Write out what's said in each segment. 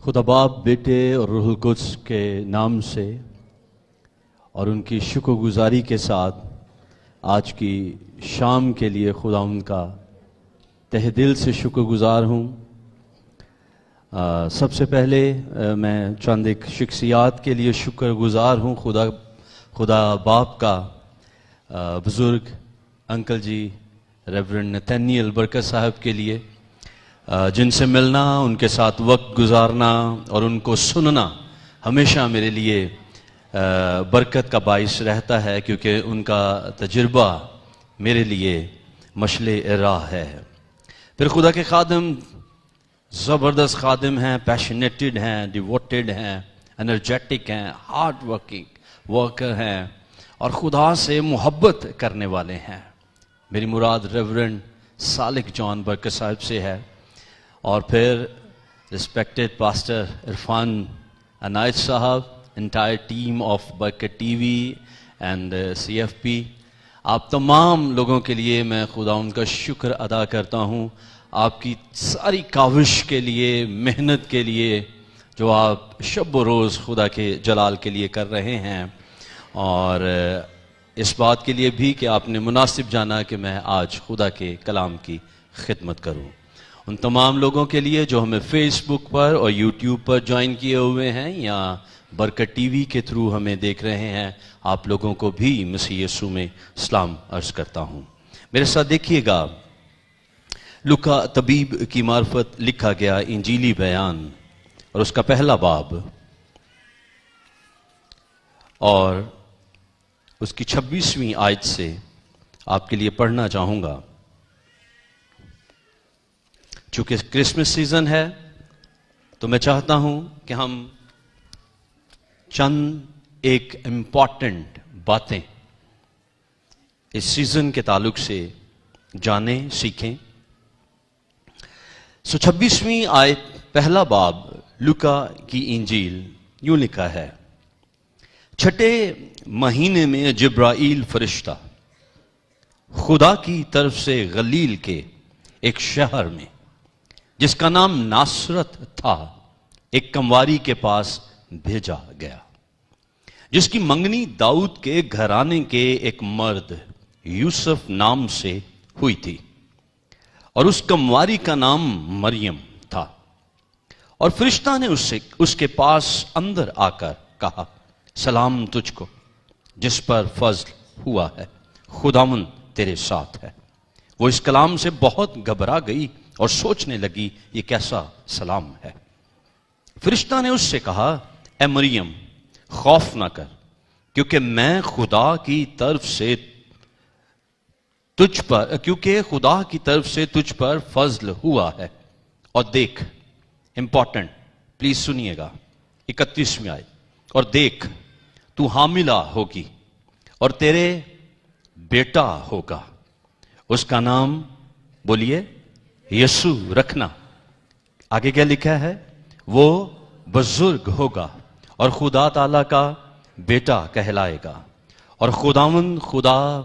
खुदा बाप, बेटे और रूह कुद्स के नाम से और उनकी शुक्रगुजारी के साथ आज की शाम के लिए खुदा उनका तहे दिल से शुक्रगुजार हूँ। सबसे पहले मैं चंद एक शख्सियात के लिए शुक्रगुजार हूँ। खुदा बाप का बुज़ुर्ग अंकल जी रेवरेंड नथानियल बरकत साहब के लिए, जिनसे मिलना, उनके साथ वक्त गुजारना और उनको सुनना हमेशा मेरे लिए बरकत का बाइस रहता है, क्योंकि उनका तजुर्बा मेरे लिए मशले राह है। फिर खुदा के खादिम ज़बरदस्त खादिम हैं, पैशनेटेड हैं, डिवोटेड हैं, एनर्जेटिक हैं, हार्ड वर्कर हैं और खुदा से मोहब्बत करने वाले हैं। मेरी मुराद रेवरेंड सालिक जॉन बरकत साहब से है। और फिर रिस्पेक्टेड पास्टर इरफान अनायत साहब, एंटायर टीम ऑफ बरकत टीवी एंड CFP, आप तमाम लोगों के लिए मैं खुदा उनका शुक्र अदा करता हूँ। आपकी सारी काविश के लिए, मेहनत के लिए जो आप शब व रोज़ खुदा के जलाल के लिए कर रहे हैं, और इस बात के लिए भी कि आपने मुनासिब जाना कि मैं आज खुदा के कलाम की खिदमत करूं। उन तमाम लोगों के लिए जो हमें फेसबुक पर और यूट्यूब पर ज्वाइन किए हुए हैं या बरकत टीवी के थ्रू हमें देख रहे हैं, आप लोगों को भी मसीह यीशु में सलाम अर्ज करता हूं। मेरे साथ देखिएगा, लूका तबीब की मार्फत लिखा गया इंजीली बयान और उसका पहला बाब और उसकी 26वीं आयत से आपके लिए पढ़ना चाहूंगा। चूंकि क्रिसमस सीजन है तो मैं चाहता हूं कि हम चंद एक इम्पॉर्टेंट बातें इस सीजन के ताल्लुक से जानें, सीखें। 26वीं आयत पहला बाब लूका की इंजील यूं लिखा है, छठे महीने में जिब्राईल फरिश्ता खुदा की तरफ से गलील के एक शहर में जिसका नाम नासरत था, एक कंवारी के पास भेजा गया, जिसकी मंगनी दाऊद के घराने के एक मर्द यूसुफ नाम से हुई थी, और उस कंवारी का नाम मरियम था। और फरिश्ता ने उसके पास अंदर आकर कहा, सलाम तुझको जिस पर फजल हुआ है, खुदावंद तेरे साथ है। वो इस कलाम से बहुत घबरा गई और सोचने लगी, ये कैसा सलाम है। फरिश्ता ने उससे कहा, ए मरियम, खौफ ना कर, क्योंकि खुदा की तरफ से तुझ पर फजल हुआ है। और देख, इंपॉर्टेंट, प्लीज सुनिएगा, 31वीं आयत, और देख तू हामिला होगी और तेरे बेटा होगा, उसका नाम, बोलिए, यीशु रखना। आगे क्या लिखा है, वो बुजुर्ग होगा और खुदा ताला का बेटा कहलाएगा, और खुदावंद खुदा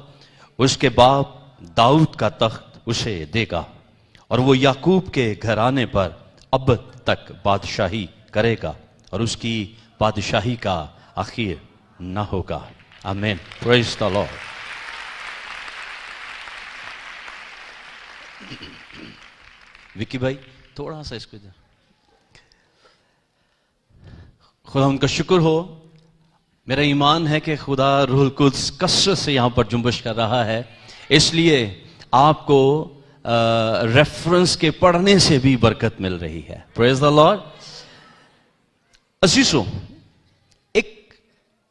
उसके बाप दाऊद का तख्त उसे देगा, और वो याकूब के घराने पर अब तक बादशाही करेगा, और उसकी बादशाही का आखिर न होगा। आमीन, प्रेज द लॉर्ड। विकी भाई थोड़ा सा इसको इधर। खुदा उनका शुक्र हो, मेरा ईमान है कि खुदा रूहुल कुद्स कसरत से यहां पर जुम्बश कर रहा है, इसलिए आपको रेफरेंस के पढ़ने से भी बरकत मिल रही है। Praise the Lord. अजीजों, एक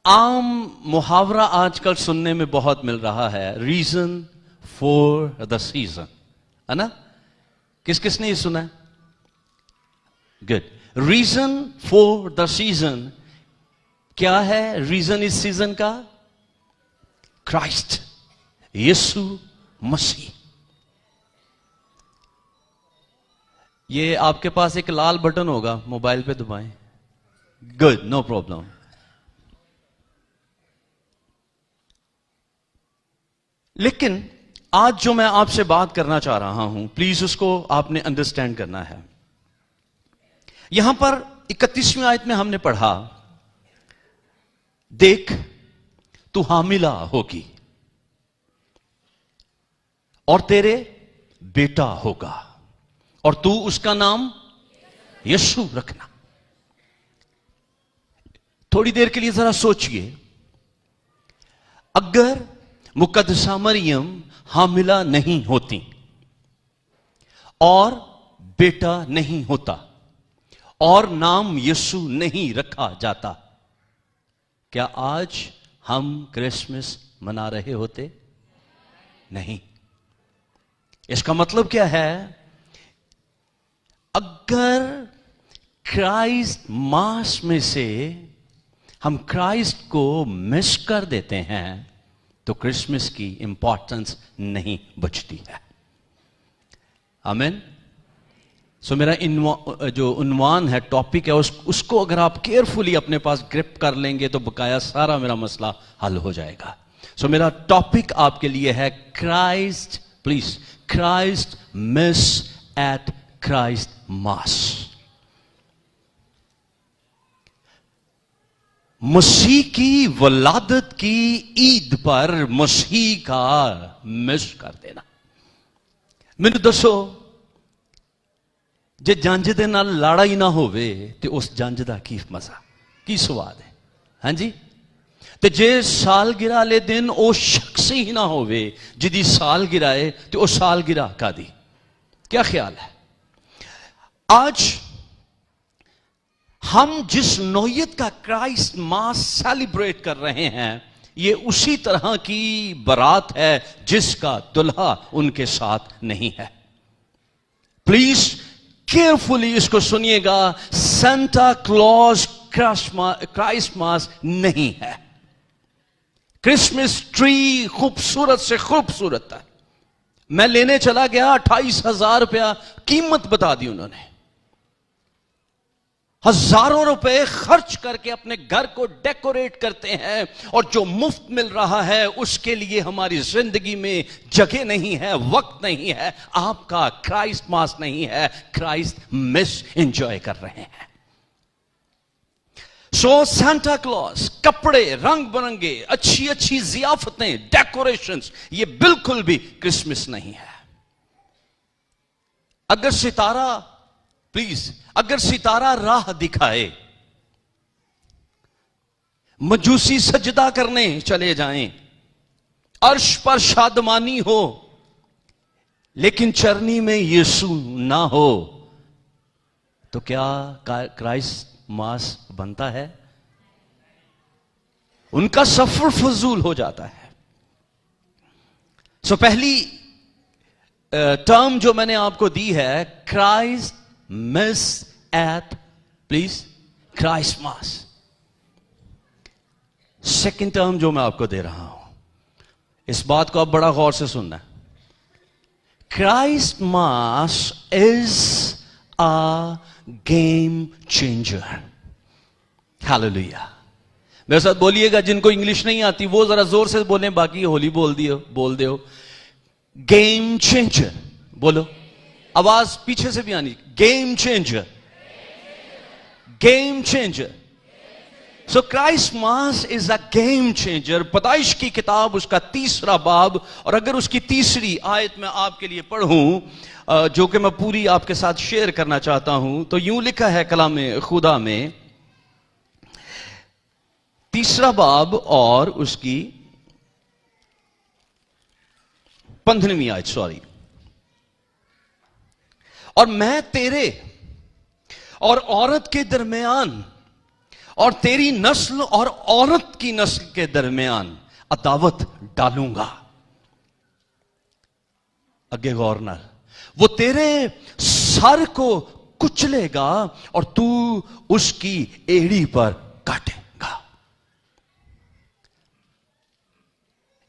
आम मुहावरा आजकल सुनने में बहुत मिल रहा है, रीजन फॉर द सीजन, है ना? किस किसने ये सुना है? Good. Reason for the season, क्या है रीजन इस सीजन का? क्राइस्ट, यीशु मसीह। ये आपके पास एक लाल बटन होगा, मोबाइल पे दबाएं। Good, no problem. लेकिन आज जो मैं आपसे बात करना चाह रहा हूं, प्लीज उसको आपने अंडरस्टैंड करना है। यहां पर 31वीं आयत में हमने पढ़ा, देख तू हामिला होगी और तेरे बेटा होगा और तू उसका नाम यीशु रखना। थोड़ी देर के लिए जरा सोचिए, अगर मुकद्दसा मरियम हामिला नहीं होती और बेटा नहीं होता और नाम यीशु नहीं रखा जाता, क्या आज हम क्रिसमस मना रहे होते? नहीं। इसका मतलब क्या है? अगर क्राइस्ट मास में से हम क्राइस्ट को मिस कर देते हैं तो क्रिसमस की इंपॉर्टेंस नहीं बचती है। आमीन। सो मेरा जो उन्वान है, टॉपिक है, उसको अगर आप केयरफुली अपने पास ग्रिप कर लेंगे तो बकाया सारा मेरा मसला हल हो जाएगा। सो मेरा टॉपिक आपके लिए है Christ, please, Christ miss at Christmas. मसीह की वलादत की ईद पर मसीह का मिस कर देना। मैनू दसो, जे जंज दे नाल लाड़ा ही ना होवे ते उस जंज दा की मजा, की स्वाद है? हां जी। ते जे सालगिरह वाले दिन ओ शख्स ही ना होवे जिदी सालगिरह है ते ओ सालगिरह कादी? क्या ख्याल है? आज हम जिस नौयत का क्राइस्ट मास सेलिब्रेट कर रहे हैं, ये उसी तरह की बारात है जिसका दुल्हा उनके साथ नहीं है। प्लीज केयरफुली इसको सुनिएगा, सेंटा क्लॉज क्राइस्ट मास नहीं है। क्रिसमस ट्री खूबसूरत से खूबसूरत है। मैं लेने चला गया, 28,000 रुपया कीमत बता दी उन्होंने। हजारों रुपए खर्च करके अपने घर को डेकोरेट करते हैं और जो मुफ्त मिल रहा है उसके लिए हमारी जिंदगी में जगह नहीं है, वक्त नहीं है। आपका क्राइस्ट मास नहीं है, क्राइस्ट मिस एंजॉय कर रहे हैं। सो सांता क्लॉज, कपड़े रंग बिरंगे, अच्छी अच्छी जियाफतें, डेकोरेशंस, ये बिल्कुल भी क्रिसमस नहीं है। अगर सितारा, प्लीज, अगर सितारा राह दिखाए, मजूसी सजदा करने चले जाएं, अर्श पर शादमानी हो, लेकिन चरनी में यीशु ना हो, तो क्या क्राइस्ट मास बनता है? उनका सफर फजूल हो जाता है। सो पहली टर्म जो मैंने आपको दी है, Christ miss at, please, Christmas. Second term जो मैं आपको दे रहा हूं, इस बात को आप बड़ा गौर से सुनना है। Christ mass is a game changer. Hallelujah. मेरे साथ बोलिएगा, जिनको इंग्लिश नहीं आती वो जरा जोर से बोलें, बाकी होली बोल दियो। गेम चेंजर बोलो, आवाज पीछे से भी आनी। Game changer, game changer. So Christ mass is a game changer. पैदाइश की किताब उसका 3रा बाब, और अगर उसकी 3री आयत में आपके लिए पढ़ूं, जो कि मैं पूरी आपके साथ शेयर करना चाहता हूं, तो यूं लिखा है कलाम खुदा में, 3रा बाब और उसकी 15वीं आयत, सॉरी। और मैं तेरे और औरत के दरमियान और तेरी नस्ल और औरत की नस्ल के दरमियान अदावत डालूंगा। आगे गौर न, वो तेरे सर को कुचलेगा और तू उसकी एड़ी पर काटेगा।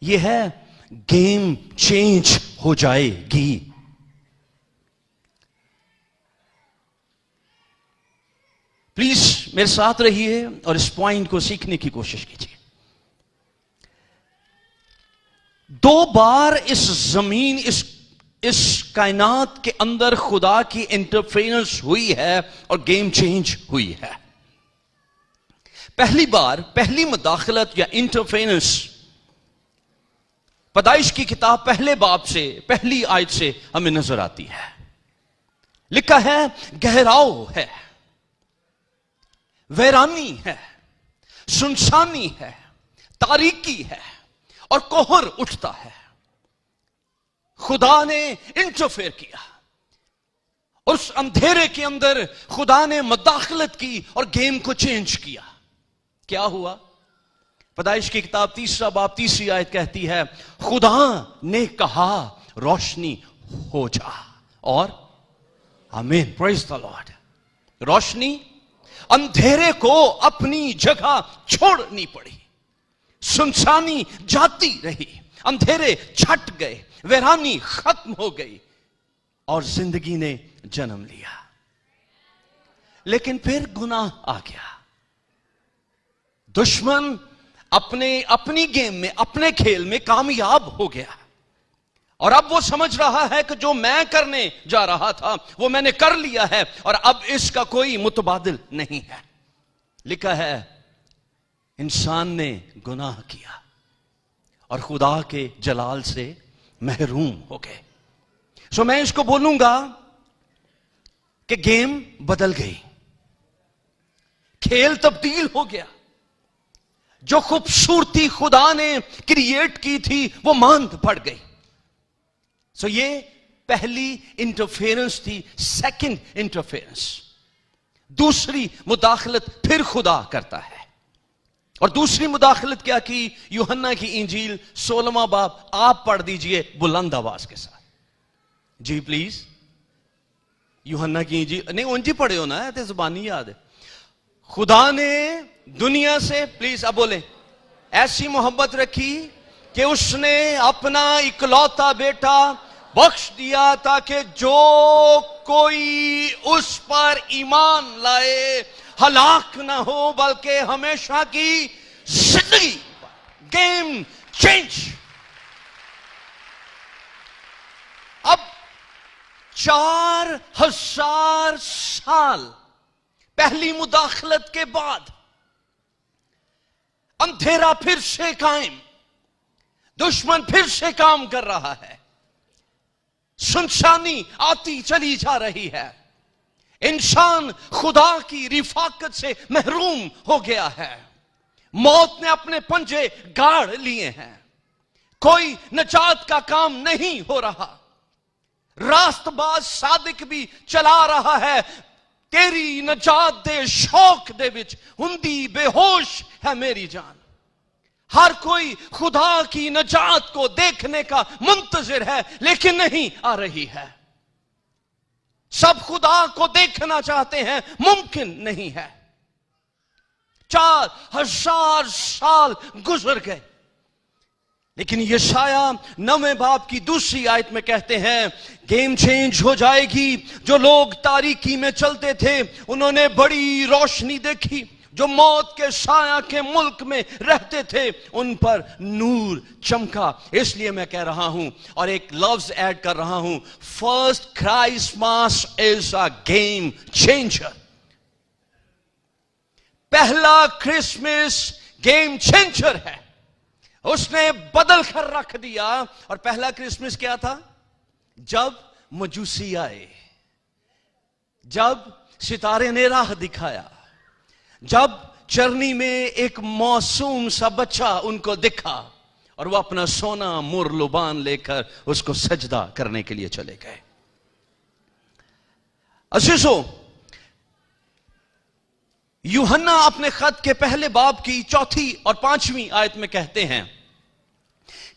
यह है गेम चेंज हो जाएगी। प्लीज मेरे साथ रहिए और इस पॉइंट को सीखने की कोशिश कीजिए। 2 बार इस जमीन, इस इस कायनात के अंदर खुदा की इंटरफेरेंस हुई है और गेम चेंज हुई है। पहली बार पहली मुदाखलत या इंटरफेरेंस पैदाइश की किताब पहले बाब से पहली आयत से हमें नजर आती है। लिखा है गहराव है, वैरानी है, सुनसानी है, तारीकी है और कोहर उठता है। खुदा ने इंटरफेयर किया, उस अंधेरे के अंदर खुदा ने मुदाखलत की और गेम को चेंज किया। क्या हुआ? पैदाइश की किताब तीसरा बाब तीसरी आयत कहती है, खुदा ने कहा रोशनी हो जा, और आमीन, प्रेज द लॉर्ड। रोशनी अंधेरे को अपनी जगह छोड़नी पड़ी, सुनसानी जाती रही, अंधेरे छट गए, वैरानी खत्म हो गई और जिंदगी ने जन्म लिया। लेकिन फिर गुनाह आ गया। दुश्मन अपनी गेम में, अपने खेल में कामयाब हो गया और अब वो समझ रहा है कि जो मैं करने जा रहा था वो मैंने कर लिया है और अब इसका कोई मुतबादिल नहीं है। लिखा है इंसान ने गुनाह किया और खुदा के जलाल से महरूम हो गए। सो मैं इसको बोलूंगा कि गेम बदल गई, खेल तब्दील हो गया। जो खूबसूरती खुदा ने क्रिएट की थी वो मांद पड़ गई। सो ये पहली इंटरफेरेंस थी, सेकंड इंटरफेरेंस। दूसरी मुदाखलत फिर खुदा करता है। और दूसरी मुदाखलत क्या की? यूहन्ना की इंजील 16वां बाब आप पढ़ दीजिए बुलंद आवाज के साथ। जी प्लीज, यूहन्ना की इंजील नहीं उंजी पढ़े हो ना, तो जुबानी याद है। खुदा ने दुनिया से, प्लीज अब बोले, ऐसी मोहब्बत रखी कि उसने अपना इकलौता बेटा बख्श दिया ताकि जो कोई उस पर ईमान लाए हलाक ना हो बल्कि हमेशा की जिंदगी। Game change. अब 4000 साल पहली मुदाखलत के बाद अंधेरा फिर से कायम, दुश्मन फिर से काम कर रहा है, सुनसानी आती चली जा रही है, इंसान खुदा की रिफाकत से महरूम हो गया है, मौत ने अपने पंजे गाड़ लिए हैं, कोई नजात का काम नहीं हो रहा, रास्तबाज सादिक भी चला रहा है, तेरी नजात दे शौक दे विच हुंदी बेहोश है मेरी जान। हर कोई खुदा की नजात को देखने का मुंतजिर है लेकिन नहीं आ रही है। सब खुदा को देखना चाहते हैं, मुमकिन नहीं है। 4000 साल गुजर गए, लेकिन यशाया 9वें बाब की दूसरी आयत में कहते हैं गेम चेंज हो जाएगी। जो लोग तारीकी में चलते थे उन्होंने बड़ी रोशनी देखी, जो मौत के साया के मुल्क में रहते थे उन पर नूर चमका। इसलिए मैं कह रहा हूं और एक लफ्ज ऐड कर रहा हूं, first Christmas is a game changer. पहला क्रिसमस गेम चेंजर है, उसने बदल कर रख दिया। और पहला क्रिसमस क्या था? जब मजूसी आए, जब सितारे ने राह दिखाया, जब चरनी में एक मासूम सा बच्चा उनको दिखा और वो अपना सोना मुरलुबान लेकर उसको सजदा करने के लिए चले गए। अजीजों, यूहन्ना अपने खत के पहले बाब की 4 और 5वीं आयत में कहते हैं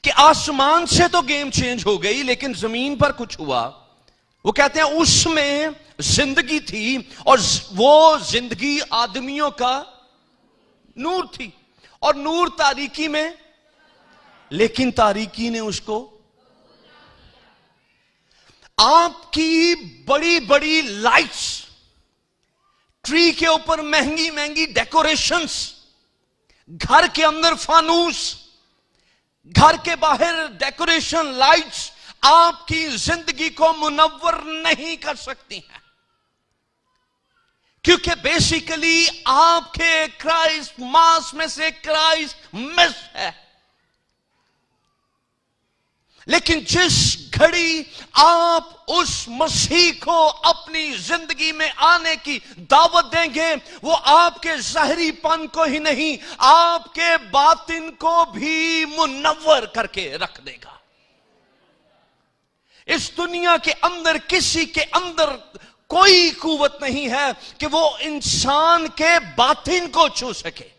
कि आसमान से तो गेम चेंज हो गई लेकिन जमीन पर कुछ हुआ। वो कहते हैं उसमें जिंदगी थी और वो जिंदगी आदमियों का नूर थी और नूर तारीकी में, लेकिन तारीकी ने उसको। आपकी बड़ी बड़ी लाइट्स, ट्री के ऊपर महंगी महंगी डेकोरेशंस, घर के अंदर फानूस, घर के बाहर डेकोरेशन लाइट्स आपकी जिंदगी को मुनव्वर नहीं कर सकती हैं, क्योंकि बेसिकली आपके क्राइस्ट मास में से क्राइस्ट मिस है। लेकिन जिस घड़ी आप उस मसीह को अपनी जिंदगी में आने की दावत देंगे, वो आपके ज़ाहिरीपन को ही नहीं, आपके बातिन को भी मुनव्वर करके रख देगा। इस दुनिया के अंदर किसी के अंदर कोई कुव्वत नहीं है कि वो इंसान के बातिन को छू सके।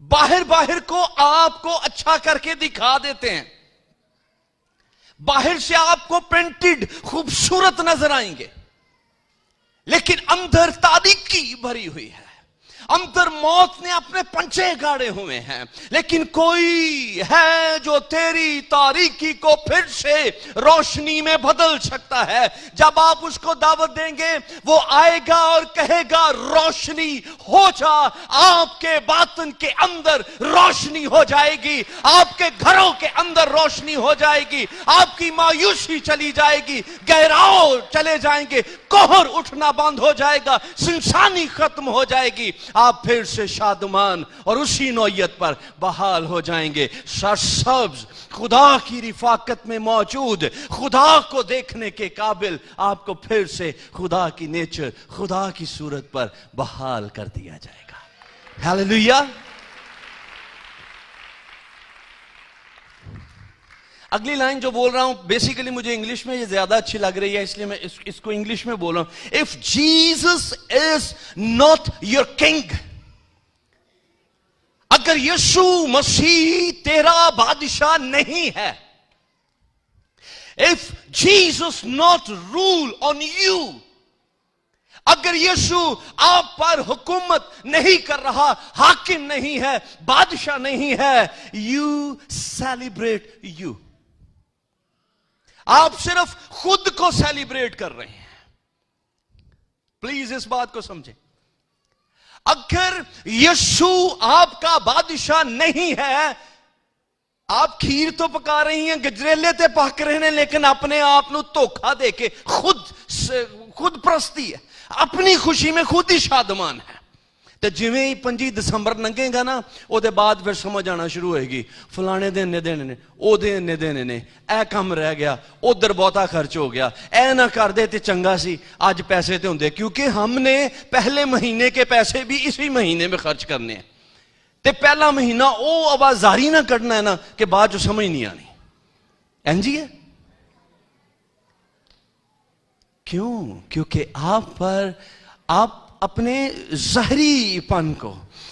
बाहर बाहर को आपको अच्छा करके दिखा देते हैं, बाहर से आपको प्रिंटेड खूबसूरत नजर आएंगे, लेकिन अंदर तारीकी भरी हुई है, अंदर मौत ने अपने पंचे गाड़े हुए हैं। लेकिन कोई है जो तेरी तारीकी को फिर से रोशनी में बदल सकता है। जब आप उसको दावत देंगे, वो आएगा और कहेगा रोशनी हो जा। आपके बातन के अंदर रोशनी हो जाएगी, आपके घरों के अंदर रोशनी हो जाएगी, आपकी मायूसी चली जाएगी, गहराव चले जाएंगे, कोहर उठना बंद हो जाएगा, सुनसानी खत्म हो जाएगी। आप फिर से शादमान और उसी नौयत पर बहाल हो जाएंगे, सरसब्ज खुदा की रिफाकत में मौजूद, खुदा को देखने के काबिल आपको फिर से खुदा की नेचर, खुदा की सूरत पर बहाल कर दिया जाएगा। हालेलुया। अगली लाइन जो बोल रहा हूं, बेसिकली मुझे इंग्लिश में ये ज्यादा अच्छी लग रही है, इसलिए मैं इसको इंग्लिश में बोल रहा हूं। If Jesus is not your king, अगर यीशु मसीह तेरा बादशाह नहीं है, if Jesus not rule on you, अगर यीशु आप पर हुकूमत नहीं कर रहा, हाकिम नहीं है, बादशाह नहीं है, यू सेलिब्रेट यू, आप सिर्फ खुद को सेलिब्रेट कर रहे हैं। प्लीज इस बात को समझें। अगर यीशु आपका बादशाह नहीं है, आप खीर तो पका रही हैं, गजरेले ते पक रहे हैं, लेकिन अपने आप को धोखा देके खुद प्रस्ती है, अपनी खुशी में खुद ही शादमान है। तो जिवें ही 25 दसंबर लंघेगा ना, ਉਹਦੇ ਬਾਅਦ फिर समझ आना शुरू होएगी, फलाने दे इन्ने देने ने, ਉਹਦੇ इन्ने देने ने, ऐ काम रह गया, उधर बहुता खर्च हो गया, ऐ ना कर दे ते चंगा सी, आज पैसे ते होंदे, क्योंकि हमने पहले महीने के पैसे भी इसी महीने में खर्च करने हैं। ते पहला महीना वो आवाजारी ना करना है ना कि बाद जो समझ नहीं आनी। एंजी है क्यों? क्योंकि आप अपने ज़ाहिरीपन को,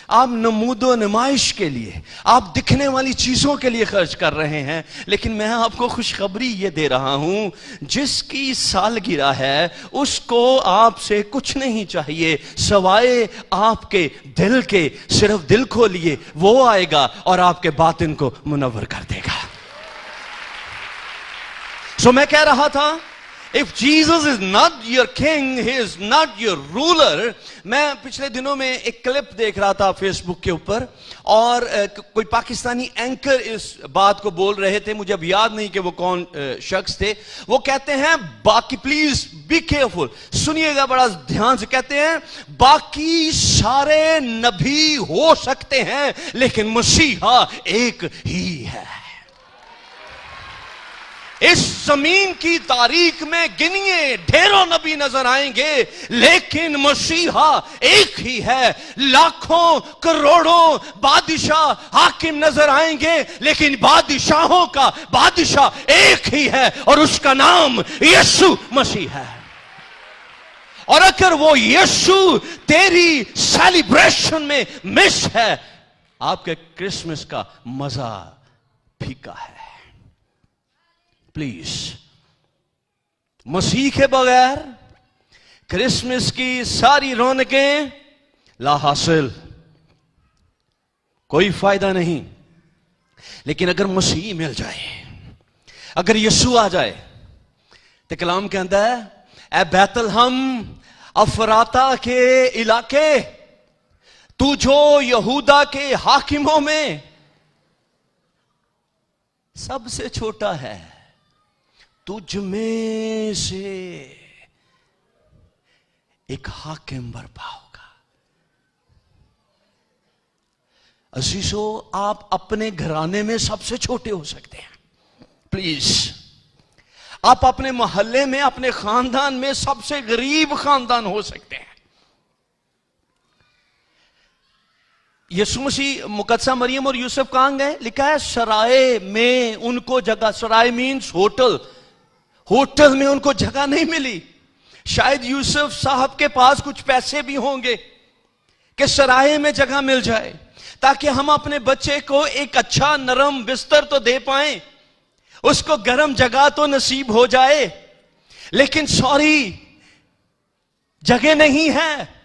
आप नमूदो नुमाइश के लिए, आप दिखने वाली चीजों के लिए खर्च कर रहे हैं। लेकिन मैं आपको खुशखबरी ये दे रहा हूं, जिसकी सालगिरह है उसको आपसे कुछ नहीं चाहिए सवाए आपके दिल के। सिर्फ दिल खोलिए, वो आएगा और आपके बातिन को मुनव्वर कर देगा। सो मैं कह रहा था, If Jesus is not your king, he is not your ruler। मैं पिछले दिनों में एक क्लिप देख रहा था फेसबुक के ऊपर, और कोई पाकिस्तानी एंकर इस बात को बोल रहे थे, मुझे अब याद नहीं कि वो कौन शख्स थे। वो कहते हैं, बाकी प्लीज बी केयरफुल, सुनिएगा बड़ा ध्यान से, कहते हैं बाकी सारे नबी हो सकते हैं लेकिन मसीहा एक ही है। इस जमीन की तारीख में गिनिए ढेरों नबी नजर आएंगे, लेकिन मसीहा एक ही है। लाखों करोड़ों बादशाह हाकिम नजर आएंगे, लेकिन बादशाहों का बादशाह एक ही है और उसका नाम यीशु मसीह है। और अगर वो यीशु तेरी सेलिब्रेशन में मिस है, आपके क्रिसमस का मजा फीका है। प्लीज, मसीह के बगैर क्रिसमस की सारी रौनकें ला हासिल, कोई फायदा नहीं। लेकिन अगर मसीह मिल जाए, अगर यीशु आ जाए, तो कलाम कहता है, ए बैतलहम अफराता के इलाके, तू जो यहूदा के हाकिमों में सबसे छोटा है, तुझ में से एक हाकिम बर्पा होगा। अजीजों, आप अपने घराने में सबसे छोटे हो सकते हैं, प्लीज। आप अपने मोहल्ले में, अपने खानदान में सबसे गरीब खानदान हो सकते हैं। यीशु मसीह मुकद्दसा मरियम और यूसुफ कहां गए? लिखा है सराय में उनको जगह, सराय मीन्स होटल, होटल में उनको जगह नहीं मिली। शायद यूसुफ साहब के पास कुछ पैसे भी होंगे कि सराय में जगह मिल जाए ताकि हम अपने बच्चे को एक अच्छा नरम बिस्तर तो दे पाएं, उसको गर्म जगह तो नसीब हो जाए। लेकिन सॉरी, जगह नहीं है।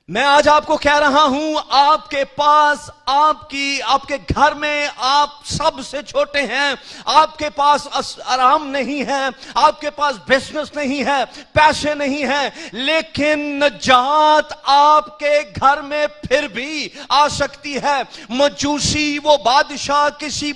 मैं आज आपको कह रहा हूं, आपके पास, आपके घर में आप सबसे छोटे हैं। आपके पास आराम नहीं है, आपके पास बिजनेस नहीं है, पैसे नहीं है, लेकिन नजात आपके घर में फिर भी आ सकती है। मजूसी वो बादशाह किसी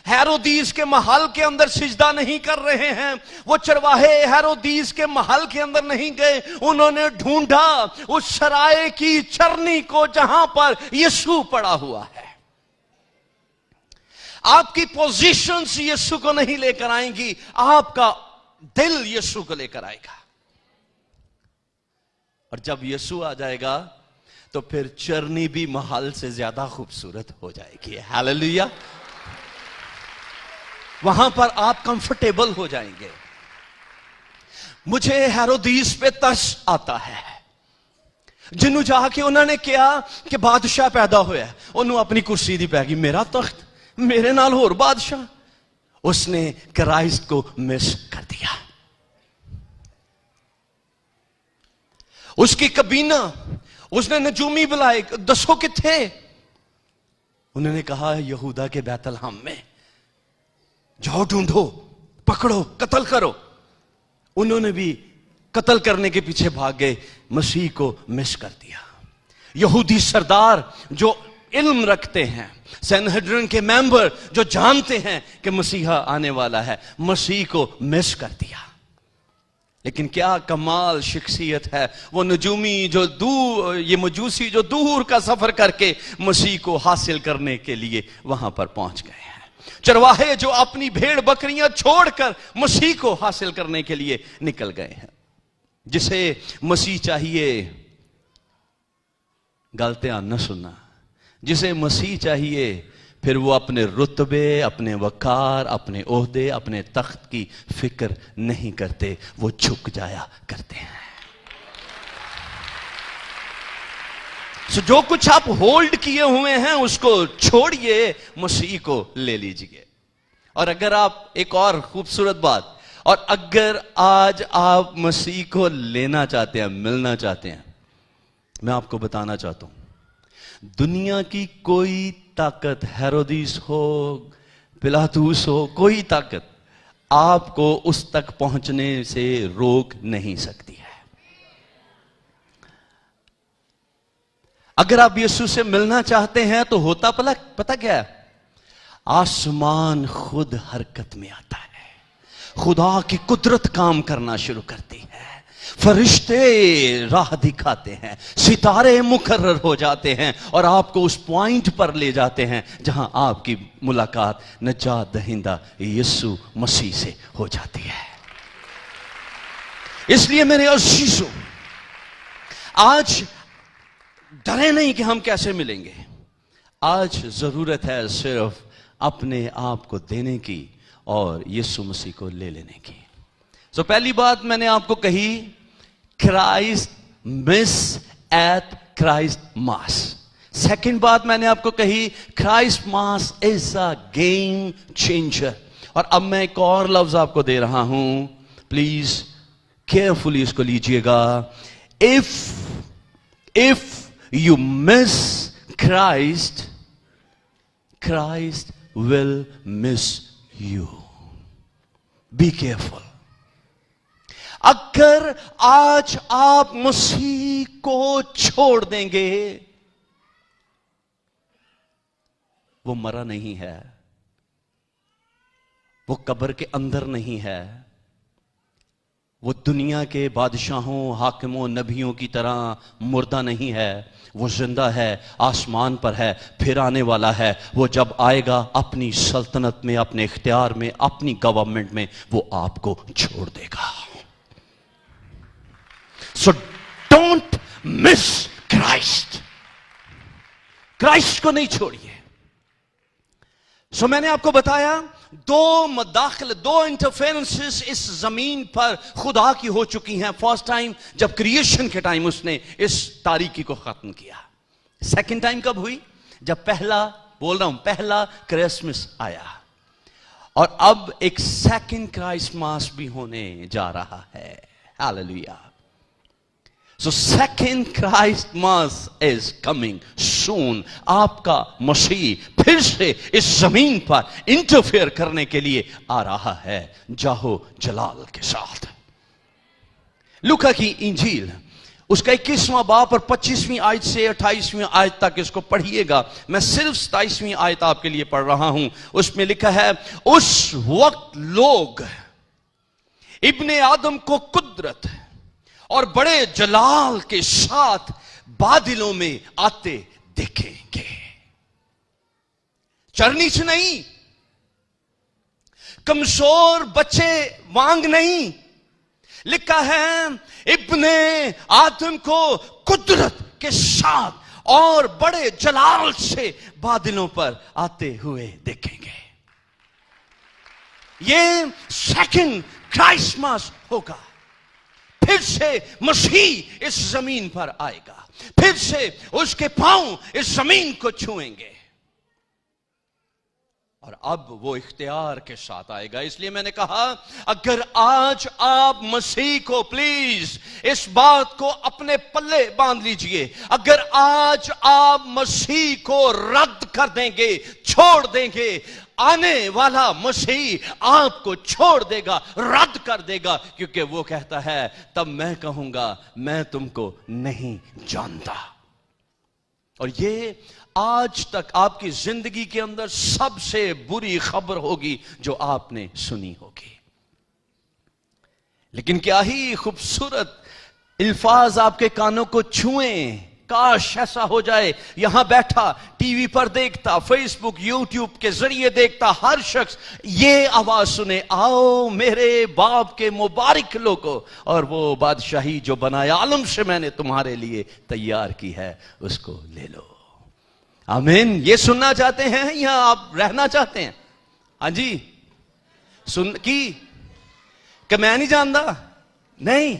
हेरोदीस के महल के अंदर सिजदा नहीं कर रहे हैं, वो चरवाहे हेरोदीस के महल के अंदर नहीं गए। उन्होंने ढूंढा उस सराय की चरनी को जहां पर यीशु पड़ा हुआ है। आपकी पोजीशंस यीशु को नहीं लेकर आएंगी, आपका दिल यीशु को लेकर आएगा। और जब यीशु आ जाएगा तो फिर चरनी भी महल से ज्यादा खूबसूरत हो जाएगी। हालेलुया। वहां पर आप कंफर्टेबल हो जाएंगे। मुझे हेरोदीस पे तरस आता है, जिन्हों जाके उन्होंने किया कि बादशाह पैदा होया, उन्होंने अपनी कुर्सी दी पैगी, मेरा तख्त, मेरे नाल होर बादशाह। उसने क्राइस्ट को मिस कर दिया। उसकी कबीना, उसने नजूमी बुलाए, दसो किथे? उन्होंने कहा यहूदा के बैतलहम में। जाओ ढूंढो, पकड़ो, कत्ल करो। उन्होंने भी कत्ल करने के पीछे भाग गए, मसीह को मिस कर दिया। यहूदी सरदार जो इल्म रखते हैं, सैनहेड्रिन के मेंबर जो जानते हैं कि मसीहा आने वाला है, मसीह को मिस कर दिया। लेकिन क्या कमाल शख्सियत है वो नजूमी जो दूर, ये मजूसी जो दूर का सफर करके मसीह को हासिल करने के लिए वहां पर पहुंच गए हैं। चरवाहे जो अपनी भेड़ बकरियां छोड़कर मसीह को हासिल करने के लिए निकल गए हैं। जिसे मसीह चाहिए, गल ध्यान न सुनना, जिसे मसीह चाहिए फिर वो अपने रुतबे, अपने वकार, ओहदे, अपने तख्त की फिक्र नहीं करते, वो झुक जाया करते हैं। जो कुछ आप होल्ड किए हुए हैं उसको छोड़िए, मसीह को ले लीजिए। और अगर आप, एक और खूबसूरत बात, और अगर आज आप मसीह को लेना चाहते हैं, मिलना चाहते हैं, मैं आपको बताना चाहता हूं, दुनिया की कोई ताकत, हेरोदीस हो, पिलातूस हो, कोई ताकत आपको उस तक पहुंचने से रोक नहीं सकती है। अगर आप यीशु से मिलना चाहते हैं तो होता पता क्या है? आसमान खुद हरकत में आता है, खुदा की कुदरत काम करना शुरू करती है, फरिश्ते राह दिखाते हैं, सितारे मुकर्रर हो जाते हैं और आपको उस पॉइंट पर ले जाते हैं जहां आपकी मुलाकात नजात दहिंदा यीशु मसीह से हो जाती है। इसलिए मेरे अजीजों, आज डरे नहीं कि हम कैसे मिलेंगे। आज जरूरत है सिर्फ अपने आप को देने की और यीशु मसीह को ले लेने की। सो पहली बात मैंने आपको कही, Christ miss at Christ mass. Second बात मैंने आपको कही, Christ mass is a game changer. और अब मैं एक और लफ्ज आपको दे रहा हूं, प्लीज केयरफुली इसको लीजिएगा। If you miss Christ, Christ will miss you. Be careful. अगर आज आप मसीह को छोड़ देंगे, वो मरा नहीं है, وہ قبر کے اندر نہیں ہے، وہ دنیا کے بادشاہوں، حاکموں، نبیوں کی طرح مردہ نہیں ہے، وہ زندہ ہے، آسمان پر ہے، پھر آنے والا ہے۔ وہ جب آئے گا اپنی سلطنت میں، اپنے اختیار میں، اپنی گورنمنٹ میں، وہ آپ کو چھوڑ دے گا۔ So don't miss Christ, Christ کو نہیں چھوڑیے۔ سو میں نے آپ کو بتایا دو مداخل، دو انٹرفیرنسز اس زمین پر خدا کی ہو چکی ہیں۔ فرسٹ ٹائم جب کریشن کے ٹائم اس نے اس تاریکی کو ختم کیا۔ سیکنڈ ٹائم کب ہوئی؟ جب پہلا کرسمس آیا، اور اب ایک سیکنڈ کرائسماس بھی ہونے جا رہا ہے۔ ہاللیلویا۔ So second Christmas is coming soon۔ آپ کا مسیح پھر سے اس زمین پر انٹرفیئر کرنے کے لیے آ رہا ہے جاہو جلال کے ساتھ۔ لوکا کی انجیل اس کا 21واں باب اور 25ویں آیت سے 28ویں آیت تک اس کو پڑھیے گا۔ میں صرف 27ویں آیت آپ کے لیے پڑھ رہا ہوں۔ اس میں لکھا ہے، اس وقت لوگ ابن آدم کو قدرت اور بڑے جلال کے ساتھ بادلوں میں آتے دیکھیں گے۔ چرنی سے نہیں، کمزور بچے وانگ نہیں، لکھا ہے ابن آدم کو قدرت کے ساتھ اور بڑے جلال سے بادلوں پر آتے ہوئے دیکھیں گے۔ یہ سیکنڈ کرائسمس ہوگا۔ پھر سے مسیح اس زمین پر آئے گا، پھر سے اس کے پاؤں اس زمین کو چھوئیں گے، اور اب وہ اختیار کے ساتھ آئے گا۔ اس لیے میں نے کہا اگر آج آپ مسیح کو، پلیز اس بات کو اپنے پلے باندھ لیجئے، اگر آج آپ مسیح کو رد کر دیں گے، چھوڑ دیں گے، آنے والا مسیح آپ کو چھوڑ دے گا، رد کر دے گا، کیونکہ وہ کہتا ہے تب میں کہوں گا میں تم کو نہیں جانتا۔ اور یہ آج تک آپ کی زندگی کے اندر سب سے بری خبر ہوگی جو آپ نے سنی ہوگی۔ لیکن کیا ہی خوبصورت الفاظ آپ کے کانوں کو چھوئیں۔ کاش ایسا ہو جائے، یہاں بیٹھا ٹی وی پر دیکھتا، فیس بک، یوٹیوب کے ذریعے دیکھتا ہر شخص یہ آواز سنے، آؤ میرے باپ کے مبارک لوگوں، اور وہ بادشاہی جو بنایا عالم سے میں نے تمہارے لیے تیار کی ہے اس کو لے لو۔ آمین۔ یہ سننا چاہتے ہیں یا آپ رہنا چاہتے ہیں؟ ہاں جی، سن کی کہ میں نہیں جانتا؟ نہیں،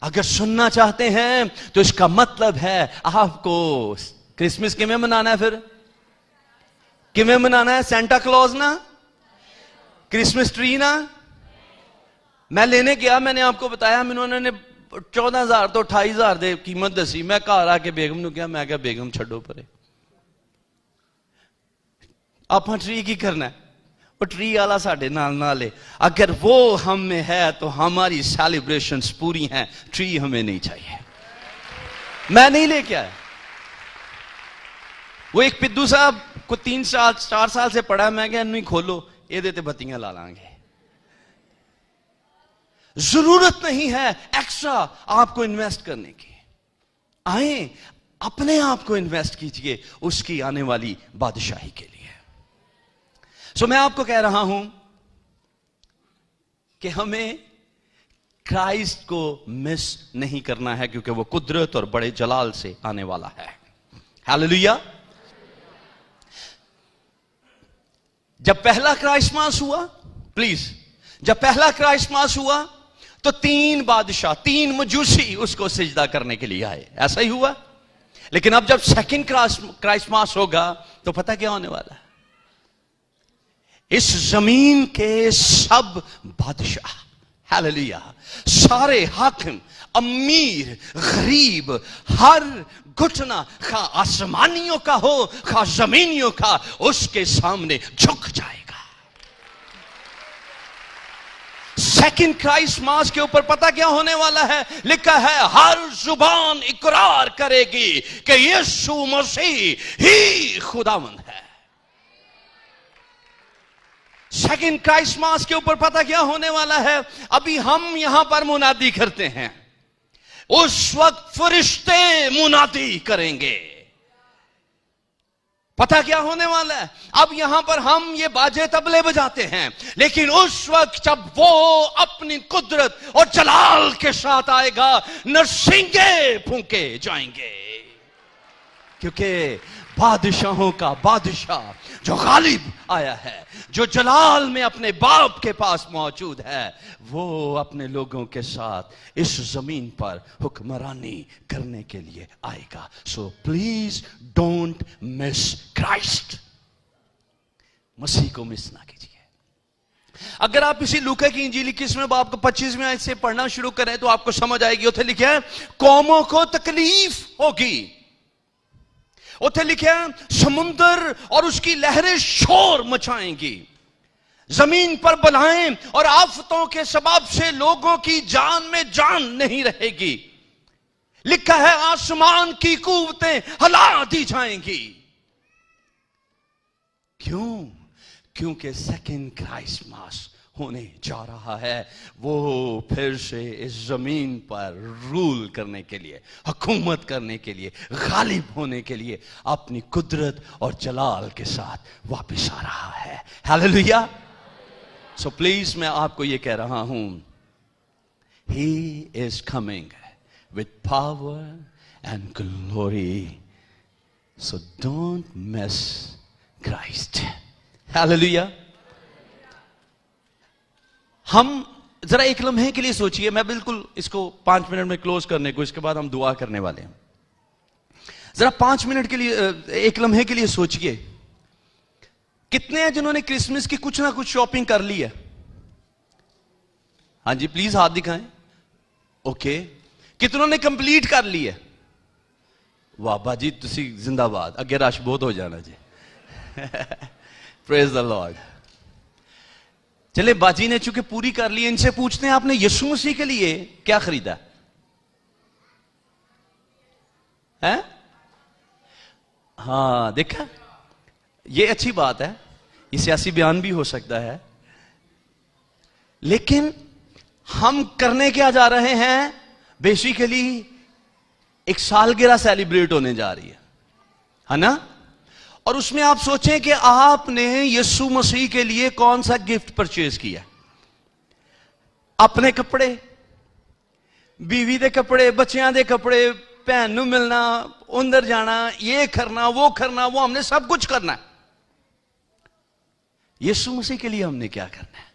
اگر سننا چاہتے ہیں تو اس کا مطلب ہے آپ کو کرسمس کیویں منانا ہے؟ پھر کیویں منانا ہے؟ سینٹا کلوز نا، کرسمس ٹری نا۔ میں لینے گیا، میں نے آپ کو بتایا، انہوں نے 14,000 تو 28,000 دے قیمت دسی۔ میں گھر آ کے بیگم نو کیا، میں کہا بیگم چھڈو پرے، آپ ٹری کی کرنا ہے؟ وہ ٹری والا ساڈے نال ہے، اگر وہ ہم میں ہے تو ہماری سیلیبریشنز پوری ہیں، ٹری ہمیں نہیں چاہیے۔ میں نہیں لے کے آیا۔ وہ ایک پدو صاحب کو 3-4 سال سے پڑھا، میں کہا انہوں ہی کھولو، یہ دیتے بتیاں لا لیں گے۔ ضرورت نہیں ہے ایکسٹرا آپ کو انویسٹ کرنے کی۔ آئیں اپنے آپ کو انویسٹ کیجئے اس کی آنے والی بادشاہی کے لیے۔ سو میں آپ کو کہہ رہا ہوں کہ ہمیں کرائسٹ کو مس نہیں کرنا ہے، کیونکہ وہ قدرت اور بڑے جلال سے آنے والا ہے۔ ہاللیلویا۔ جب پہلا کرائسماس ہوا، پلیز، جب پہلا کرائسماس ہوا تو 3 بادشاہ، 3 مجوسی اس کو سجدہ کرنے کے لیے آئے، ایسا ہی ہوا۔ لیکن اب جب سیکنڈ کرائسماس ہوگا تو پتہ کیا ہونے والا ہے؟ اس زمین کے سب بادشاہ، ہاللیلویا، سارے حاکم، امیر، غریب، ہر گھٹنا خواہ آسمانیوں کا ہو خواہ زمینیوں کا، اس کے سامنے جھک جائے گا۔ سیکنڈ کرائسماس کے اوپر پتہ کیا ہونے والا ہے؟ لکھا ہے ہر زبان اقرار کرے گی کہ یسوع مسیح ہی خداوند ہے۔ सेकंड क्राइस्ट मास के ऊपर पता क्या होने वाला है? अभी हम यहां पर मुनादी करते हैं, उस वक्त फरिश्ते मुनादी करेंगे। पता क्या होने वाला है? अब यहां पर हम ये बाजे तबले बजाते हैं, लेकिन उस वक्त जब वो अपनी कुदरत और जलाल के साथ आएगा, नरसिंगे फूंके जाएंगे, क्योंकि बादशाहों का बादशाह जो गालिब आया है, जो जलाल में अपने बाप के पास मौजूद है, वो अपने लोगों के साथ इस जमीन पर हुक्मरानी करने के लिए आएगा। So please don't miss Christ. मसीह को मिस ना कीजिए। अगर आप इसी लूका की इंजील 21वें बाब को 25वें आयत से पढ़ना शुरू करें तो आपको समझ आएगी। उसे लिखा है कौमों को तकलीफ होगी। उसे लिखा है समुंदर और उसकी लहरें शोर मचाएंगी, जमीन पर बलाएं और आफतों के सबब से लोगों की जान में जान नहीं रहेगी। लिखा है आसमान की कुव्वतें हिला दी जाएंगी। क्यों? क्योंकि सेकंड क्राइस्ट मास होने जा रहा है। वो फिर से इस जमीन पर रूल करने के लिए, हुकूमत करने के लिए, गालिब होने के लिए अपनी कुदरत और जलाल के साथ वापस आ रहा है। हालेलुया। सो प्लीज मैं आपको ये कह रहा हूं, he is coming with power and glory, so don't miss Christ. Hallelujah. हम जरा एक लम्हे के लिए सोचिए, मैं बिल्कुल इसको 5 मिनट में क्लोज करने को, इसके बाद हम दुआ करने वाले हैं। जरा 5 मिनट के लिए, एक लम्हे के लिए सोचिए, कितने हैं जिन्होंने क्रिसमस की कुछ ना कुछ शॉपिंग कर ली है? हाँ जी, प्लीज हाथ दिखाएं। ओके, कितनों ने कंप्लीट कर ली है? वाह बाजी, तुसी जिंदाबाद, अगे रश बहुत हो जाना जी। Praise the Lord. चले, बाजी ने चूंकि पूरी कर ली, इनसे पूछते हैं आपने यीशु मसीह के लिए क्या खरीदा है? हाँ, देखा, ये अच्छी बात है, ये सियासी बयान भी हो सकता है, लेकिन हम करने क्या जा रहे हैं? बेसिकली एक सालगिरह सेलिब्रेट होने जा रही है ना? और उसमें आप सोचें कि आपने यीशु मसीह के लिए कौन सा गिफ्ट परचेज किया? अपने कपड़े, बीवी दे कपड़े, बच्चियां दे कपड़े, भैन नू मिलना, अंदर जाना, ये करना, वो हमने सब कुछ करना है। यीशु मसीह के लिए हमने क्या करना है?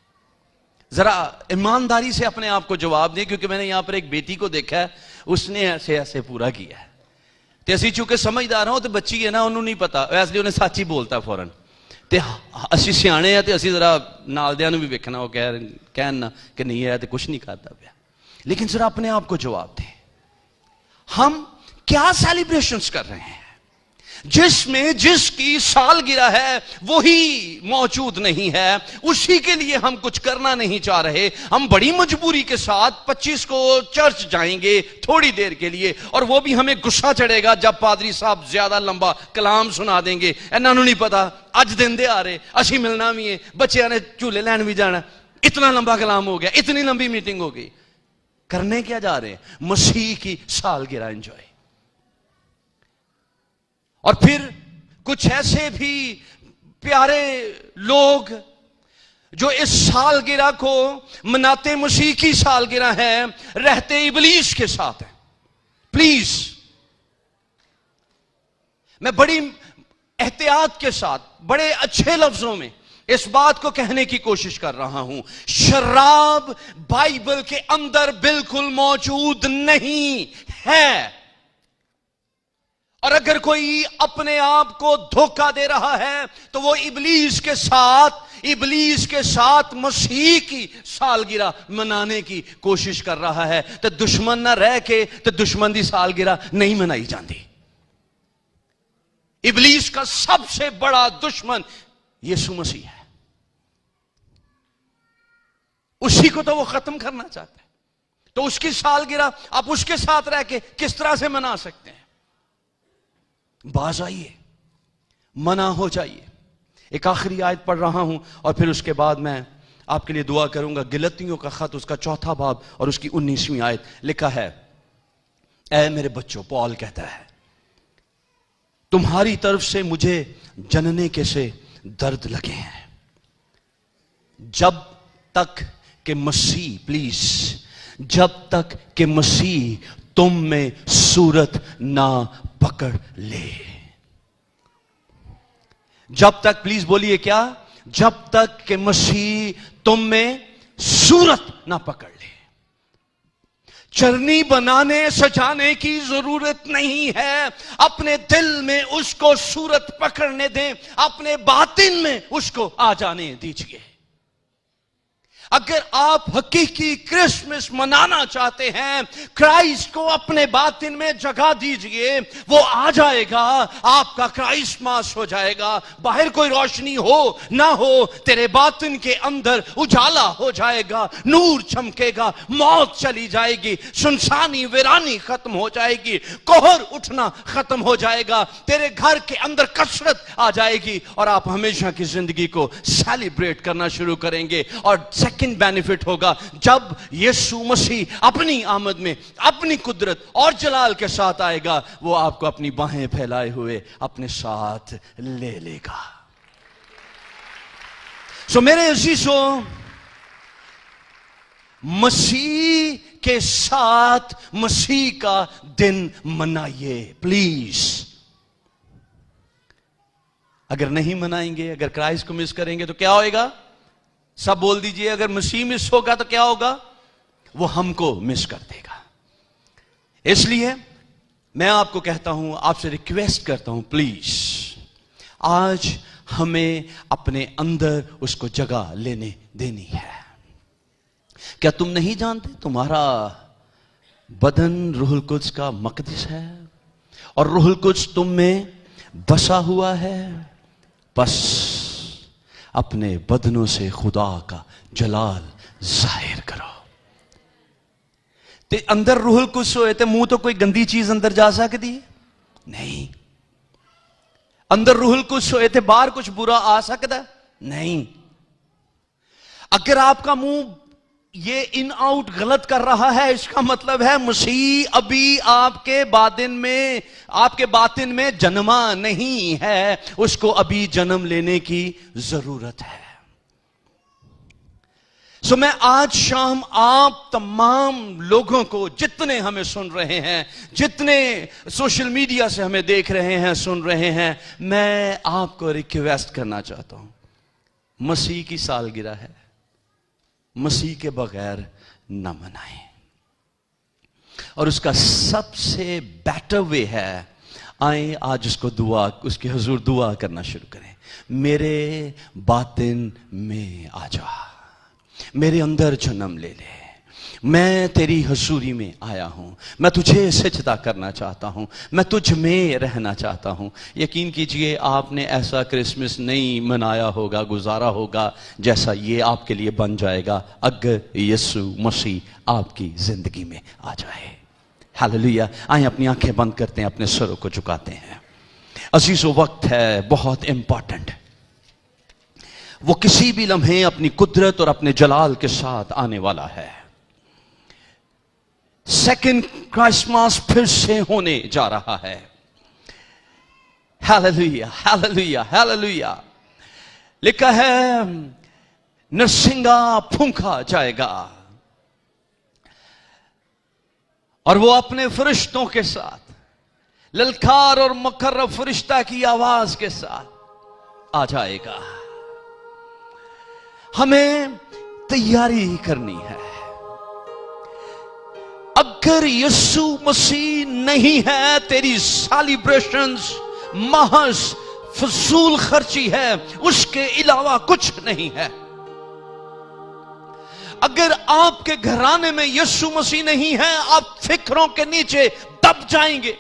जरा ईमानदारी से अपने आप को जवाब दें, क्योंकि मैंने यहां पर एक बेटी को देखा है, उसने ऐसे ऐसे पूरा किया है। ਤੇ ਅਸੀਂ ਚੁੱਕੇ ਸਮਝਦਾਰ ਹਾਂ, ਉਹ ਤੇ ਬੱਚੀ ਹੈ ਨਾ, ਉਹਨੂੰ ਨਹੀਂ ਪਤਾ, ਇਸ ਲਈ ਉਹਨੇ ਸੱਚ ਹੀ ਬੋਲਤਾ ਫੌਰਨ। ਤੇ ਅਸੀਂ ਸਿਆਣੇ ਆ ਤੇ ਅਸੀਂ ਜ਼ਰਾ ਨਾਲਦਿਆਂ ਨੂੰ ਵੀ ਵੇਖਣਾ, ਉਹ ਕਹਿਣ ਨਾ ਕਿ ਨਹੀਂ ਹੈ ਤੇ ਕੁਝ ਨਹੀਂ ਕਰਦਾ ਪਿਆ। लेकिन जरा अपने आप को जवाब दें, हम क्या सेलिब्रेशंस कर रहे हैं जिसमें जिसकी सालगिरह है वही मौजूद नहीं है, उसी के लिए हम कुछ करना नहीं चाह रहे। हम बड़ी मजबूरी के साथ 25 को चर्च जाएंगे थोड़ी देर के लिए, और वो भी हमें गुस्सा चढ़ेगा जब पादरी साहब ज्यादा लंबा कलाम सुना देंगे। इन्होंने नहीं पता अज दिन दे आ रहे, असी मिलना भी है, बच्चों ने झूले लैन भी जाना, इतना लंबा कलाम हो गया, इतनी लंबी मीटिंग हो गई। करने क्या जा रहे हैं? मसीह की सालगिरह एंजॉय। और फिर कुछ ऐसे भी प्यारे लोग जो इस सालगिरह को मनाते मसीह की सालगिरह है, रहते इबलीस के साथ हैं। प्लीज, मैं बड़ी एहतियात के साथ, बड़े अच्छे लफ्जों में इस बात को कहने की कोशिश कर रहा हूं, शराब बाइबल के अंदर बिल्कुल मौजूद नहीं है। और अगर कोई अपने आप को धोखा दे रहा है तो वो इबलीस के साथ मसीह की सालगिरह मनाने की कोशिश कर रहा है। तो दुश्मन ना रह के तो दुश्मन की सालगिरह नहीं मनाई जाती। इबलीस का सबसे बड़ा दुश्मन यीशु मसीह है, उसी को तो वो खत्म करना चाहता है। तो उसकी सालगिरह आप उसके साथ रह के किस तरह से मना सकते हैं? बाज आइए, मना हो जाइए, ایک آخری آیت پڑھ رہا ہوں اور پھر اس کے بعد میں آپ کے لیے دعا کروں گا. گلتیوں کا خط اس کا 4 باب اور اس کی 19ویں آیت لکھا ہے, اے میرے بچوں, پال کہتا ہے, تمہاری طرف سے مجھے جننے کے سے درد لگے ہیں, جب تک کہ مسیح, پلیز, جب تک کہ مسیح تم میں صورت نہ پکڑ لے. جب تک, پلیز بولیے کیا, جب تک کہ مسیح تم میں صورت نہ پکڑ لے. چرنی بنانے سجانے کی ضرورت نہیں ہے, اپنے دل میں اس کو صورت پکڑنے دیں, اپنے باطن میں اس کو آ جانے دیجئے. اگر آپ حقیقی کرسمس منانا چاہتے ہیں, کرائسٹ کو اپنے باطن میں جگہ دیجئے, وہ آ جائے گا, آپ کا کرائسماس ہو جائے گا. باہر کوئی روشنی ہو نہ ہو, تیرے باطن کے اندر اجالا ہو جائے گا, نور چمکے گا, موت چلی جائے گی, سنسانی ویرانی ختم ہو جائے گی, کوہر اٹھنا ختم ہو جائے گا, تیرے گھر کے اندر کثرت آ جائے گی, اور آپ ہمیشہ کی زندگی کو سیلیبریٹ کرنا شروع کریں گے. اور سیکنڈ بینیفٹ ہوگا, جب یسوع مسیح اپنی آمد میں اپنی قدرت اور جلال کے ساتھ آئے گا, وہ آپ کو اپنی باہیں پھیلائے ہوئے اپنے ساتھ لے لے گا. سو میرے عزیزوں, مسیح کے ساتھ مسیح کا دن منائیے پلیز. اگر نہیں منائیں گے, اگر کرائسٹ کو مس کریں گے تو کیا ہوئے گا؟ سب بول دیجئے, اگر مسیح مس ہوگا تو کیا ہوگا؟ وہ ہم کو مس کر دے گا. اس لیے میں آپ کو کہتا ہوں, آپ سے ریکویسٹ کرتا ہوں, پلیز آج ہمیں اپنے اندر اس کو جگہ لینے دینی ہے. کیا تم نہیں جانتے تمہارا بدن روح القدس کا مقدس ہے اور روح القدس تم میں بسا ہوا ہے؟ بس اپنے بدنوں سے خدا کا جلال ظاہر کرو. تے اندر روح القدس ہوئے تے منہ تو کوئی گندی چیز اندر جا سکتی نہیں. اندر روح القدس ہوئے تے باہر کچھ برا آ سکتا نہیں. اگر آپ کا منہ یہ ان آؤٹ غلط کر رہا ہے, اس کا مطلب ہے مسیح ابھی آپ کے باطن میں جنما نہیں ہے, اس کو ابھی جنم لینے کی ضرورت ہے. سو میں آج شام آپ تمام لوگوں کو, جتنے ہمیں سن رہے ہیں, جتنے سوشل میڈیا سے ہمیں دیکھ رہے ہیں, سن رہے ہیں, میں آپ کو ریکویسٹ کرنا چاہتا ہوں, مسیح کی سالگرہ ہے, مسیح کے بغیر نہ منائیں. اور اس کا سب سے بیٹر وے ہے, آئیں آج اس کو اس کے حضور دعا کرنا شروع کریں. میرے باطن میں آ جا, میرے اندر جنم لے لے, میں تیری حضوری میں آیا ہوں, میں تجھے سجدہ کرنا چاہتا ہوں, میں تجھ میں رہنا چاہتا ہوں. یقین کیجئے آپ نے ایسا کرسمس نہیں منایا ہوگا, گزارا ہوگا جیسا یہ آپ کے لیے بن جائے گا اگر یسوع مسیح آپ کی زندگی میں آ جائے. ہاللیلویا. آئیں اپنی آنکھیں بند کرتے ہیں, اپنے سروں کو جھکاتے ہیں. عزیزو, وقت ہے بہت امپورٹنٹ, وہ کسی بھی لمحے اپنی قدرت اور اپنے جلال کے ساتھ آنے والا ہے. سیکنڈ کرسمس پھر سے ہونے جا رہا ہے. ہاللیلویا, ہاللیلویا, ہاللیلویا. لکھا ہے نرسنگا پھونکا جائے گا اور وہ اپنے فرشتوں کے ساتھ للکار اور مقرب فرشتہ کی آواز کے ساتھ آ جائے گا. ہمیں تیاری کرنی ہے. اگر یسوع مسیح نہیں ہے, تیری سیلیبریشنز محض فضول خرچی ہے, اس کے علاوہ کچھ نہیں ہے. اگر آپ کے گھرانے میں یسوع مسیح نہیں ہے, آپ فکروں کے نیچے دب جائیں گے.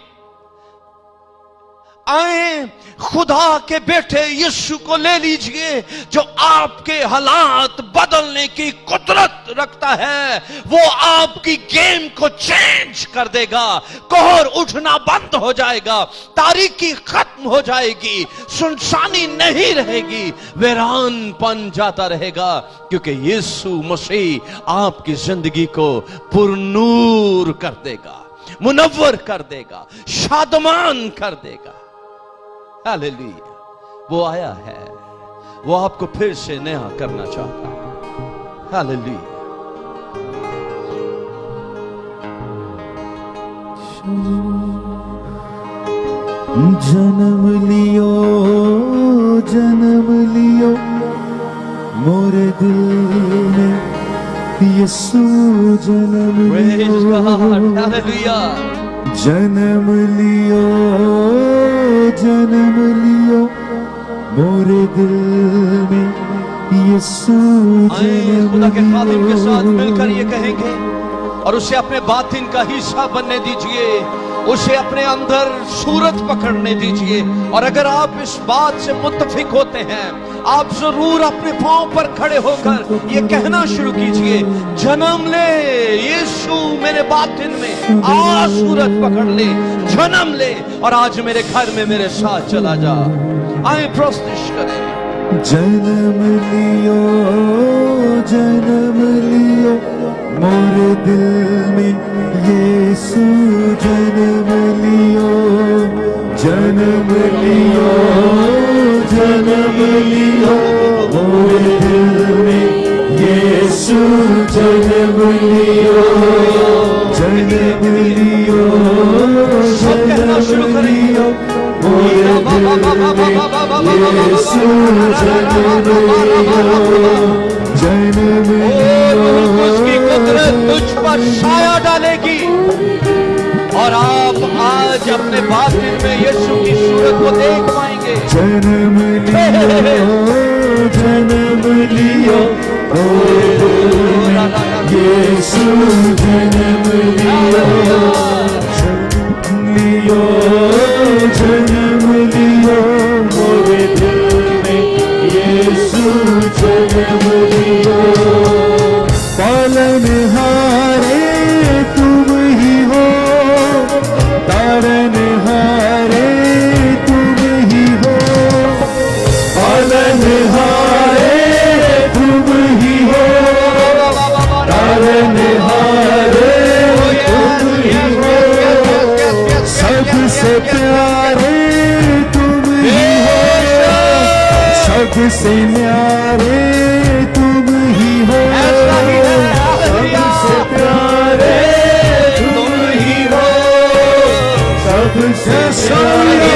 आए खुदा के बेटे यीशु को ले लीजिए, जो आपके हालात बदलने की कुदरत रखता है। वो आपकी गेम को चेंज कर देगा। कोहर उठना बंद हो जाएगा, तारीकी खत्म हो जाएगी, सुनसानी नहीं रहेगी, वीरानपन जाता रहेगा, क्योंकि यीशु मसीह आपकी जिंदगी को पुरनूर कर देगा, मुनव्वर कर देगा, शादमान कर देगा। हालेलुया। वो आया है, वो आपको फिर से नया करना चाहता है। हालेलुया। जन्म लियो मोरे दिल में यीशु जन्म Praise लियो। God. Hallelujah. जन्म लियो मोरे दिल में यीशु आए खुदा के खादिम के साथ जन्म मिलकर ये लियो। कहेंगे और उसे अपने बातिन का हिस्सा बनने दीजिए, उसे अपने अंदर सूरत पकड़ने दीजिए। और अगर आप इस बात से मुत्तफिक होते हैं, आप जरूर अपने पांव पर खड़े होकर ये कहना शुरू कीजिए, जन्म ले यीशु मेरे बातिन में, आ सूरत पकड़ ले, जन्म ले और आज मेरे घर में मेरे साथ चला जा। आए प्रस्तुत करें। जन्म लियो मोरे दिल में यीशु जन्म लियो। जन्म लियो मोरे दिल में यीशु जन्म लियो। जन्म लियो सब कहना शुरू करें। मोरे दिल में यीशु जन्म लियो। जन्म उसकी कुदरत तुझ पर साया डालेगी और आप आज अपने बातिन में यीशु की सूरत को देख पाएंगे। जन्म लियो यीशु जन्म लियो मोरे दिल में यीशु जन्म लियो। पालनहारे तुम ही हो, तारनहारे तुम ही हो। पालनहारे तुम ही हो, तारनहारे तुम ही हो। सबसे प्यारे तुम ही हो, सबसे न्यारे तुम ही हो। सबसे प्यारे तुम ही हो, सबसे प्यारे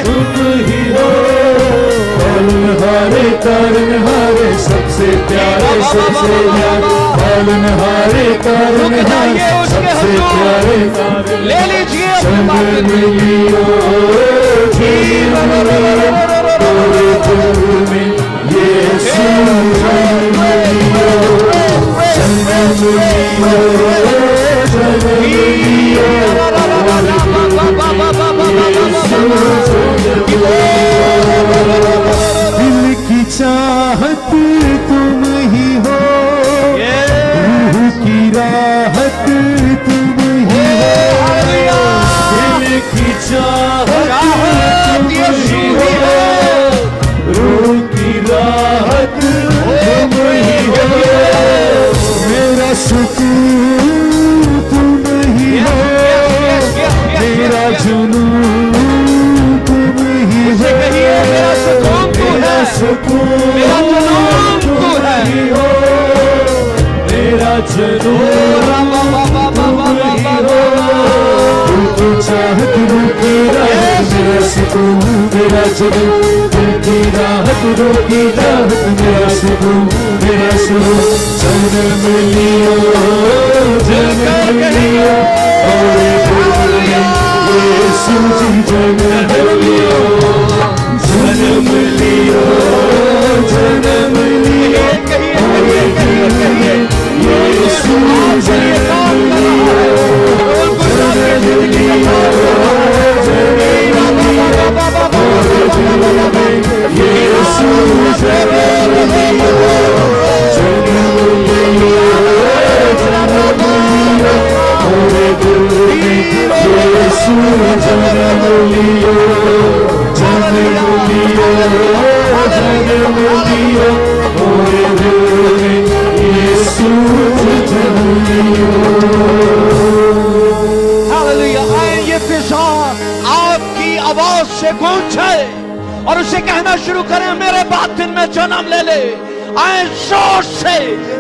तुम ही हो। पालनहारे तारनहारे सबसे प्यारे सबसे न्यारे। पालनहारे तारनहारे सबसे प्यारे ले लीजिए जन्म लियो मोरे दिल में यीशु जन्म लियो। जन्म लियो दिल की चाहत तुम ही हो, रूह की राहत तुम ही हो। दिल की चाहत तुम ही हो, रूह की राहत तुम ही हो। मेरा सुकून तुम ही हो, मेरा जुनून तुम ही हो। मेरा सुकून तुम ही हो, मेरा जुनून तुम ही हो। दिल की चाहत रूह की राहत मेरा सुकून मेरा जुनून। दिल की राहत रूह की राहत मेरा सुकून मेरा सुकून। जन्म लियो मोरे दिल में यीशु जी जन्म लियो। जन्म लियो मोरे दिल में यीशु जन्म लियो। जन्म लियो यीशु जन्म लियो, जन्म लियो, जन्म लियो, मोरे दिल में यीशु जन्म लियो। हालेलुया। आए ये फिजा आपकी आवाज से गूंजे और उसे कहना शुरू करें, मेरे बातिन में जन्म ले ले। आए जोर से,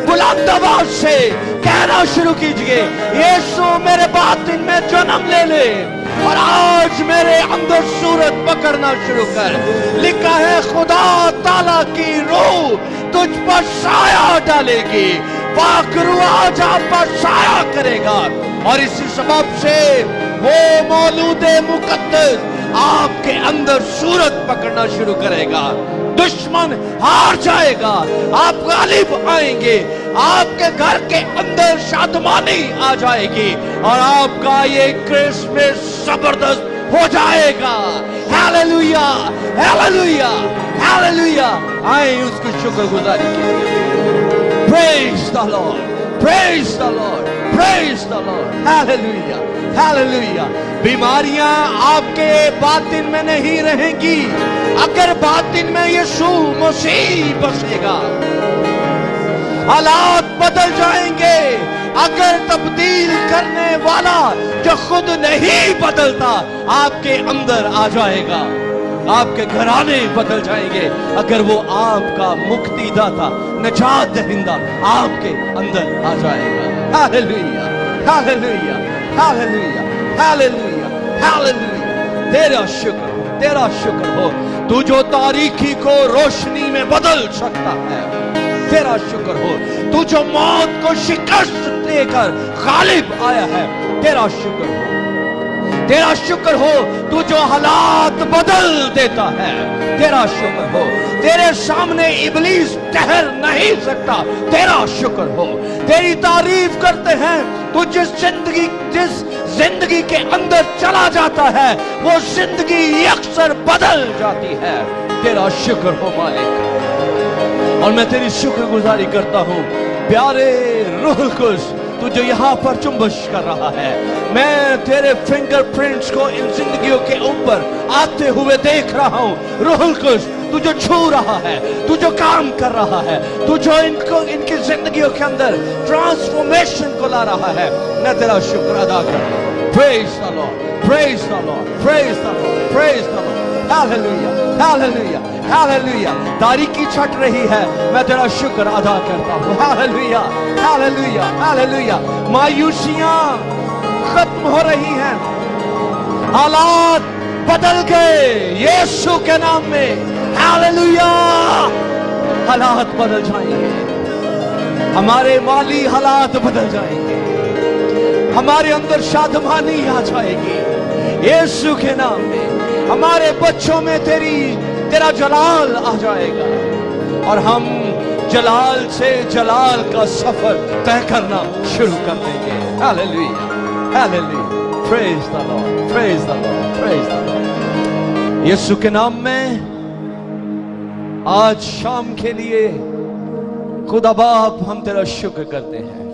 बुलंद आवाज से कहना शुरू कीजिए, यीशु मेरे बातिन में जन्म ले ले और आज मेरे अंदर सूरत पकड़ना शुरू कर। लिखा है खुदा ताला की रूह तुझ पर साया डालेगी, पाक रूह आज आप पर साया करेगा और इसी सबब से वो मौलूदे मुकद्दस आपके अंदर सूरत पकड़ना शुरू करेगा। दुश्मन हार जाएगा, आप गालिब आएंगे, आपके घर के अंदर शादमानी आ जाएगी और आपका ये क्रिसमस जबरदस्त हो जाएगा। Hallelujah, hallelujah, hallelujah. आए उसको शुक्रगुजारी कीजिए। Praise the Lord, praise the Lord, praise the Lord. Hallelujah, hallelujah. बीमारियां आपके बातिन में नहीं रहेंगी अगर बातिन में यीशु मसीह बसेगा। हालात बदल जाएंगे अगर तब्दील करने वाला जो खुद नहीं बदलता आपके अंदर आ जाएगा। आपके घराने बदल जाएंगे अगर वो आपका मुक्तिदाता, निजात दहिंदा आपके अंदर आ जाएगा। Hallelujah, hallelujah, hallelujah, hallelujah, hallelujah. तेरा शुक्र, तेरा शुक्र हो, तू जो तारीकी को रोशनी में बदल सकता है। तेरा शुक्र हो, तू जो मौत को शिकस्त देकर गालिब आया है। तेरा शुक्र हो, तेरा शुक्र हो, तू जो हालात बदल देता है। तेरा शुक्र हो, तेरे सामने इब्लीस ठहर नहीं सकता। तेरा शुक्र हो, तेरी तारीफ करते हैं। तू जिस जिंदगी के अंदर चला जाता है वो जिंदगी अक्सर बदल जाती है। तेरा शुक्र हो मालिक, और मैं तेरी शुक्रगुजारी करता हूँ प्यारे रूहुल कुद्स, तू जो यहाँ पर चुंबश कर रहा है। मैं तेरे फिंगरप्रिंट्स को इन जिंदगियों के ऊपर आते हुए देख रहा हूँ। रूहुल कुद्स, तू जो छू रहा है, तू जो काम कर रहा है, तू जो इनको इनकी जिंदगियों के अंदर ट्रांसफॉर्मेशन को ला रहा है, मैं तेरा शुक्र अदा करता हूँ। Praise the Lord, praise the Lord, praise the Lord, praise the Lord. Hallelujah, hallelujah, hallelujah. तारीकी छट रही है, मैं तेरा शुक्र अदा करता हूँ। Hallelujah, hallelujah, hallelujah. मायूसियां खत्म हो रही हैं, हालात बदल गए यीशु के नाम में। Hallelujah, हालात बदल जाएंगे, हमारे माली हालात बदल जाएंगे, हमारे अंदर शादमानी आ जाएगी यीशु के नाम में। हमारे बच्चों में तेरा जलाल आ जाएगा और हम जलाल से जलाल का सफर तय करना शुरू कर देंगे। Hallelujah, hallelujah. Praise the Lord, praise the Lord, praise the Lord. यीशु के नाम में आज शाम के लिए खुदा बाप हम तेरा शुक्र करते हैं।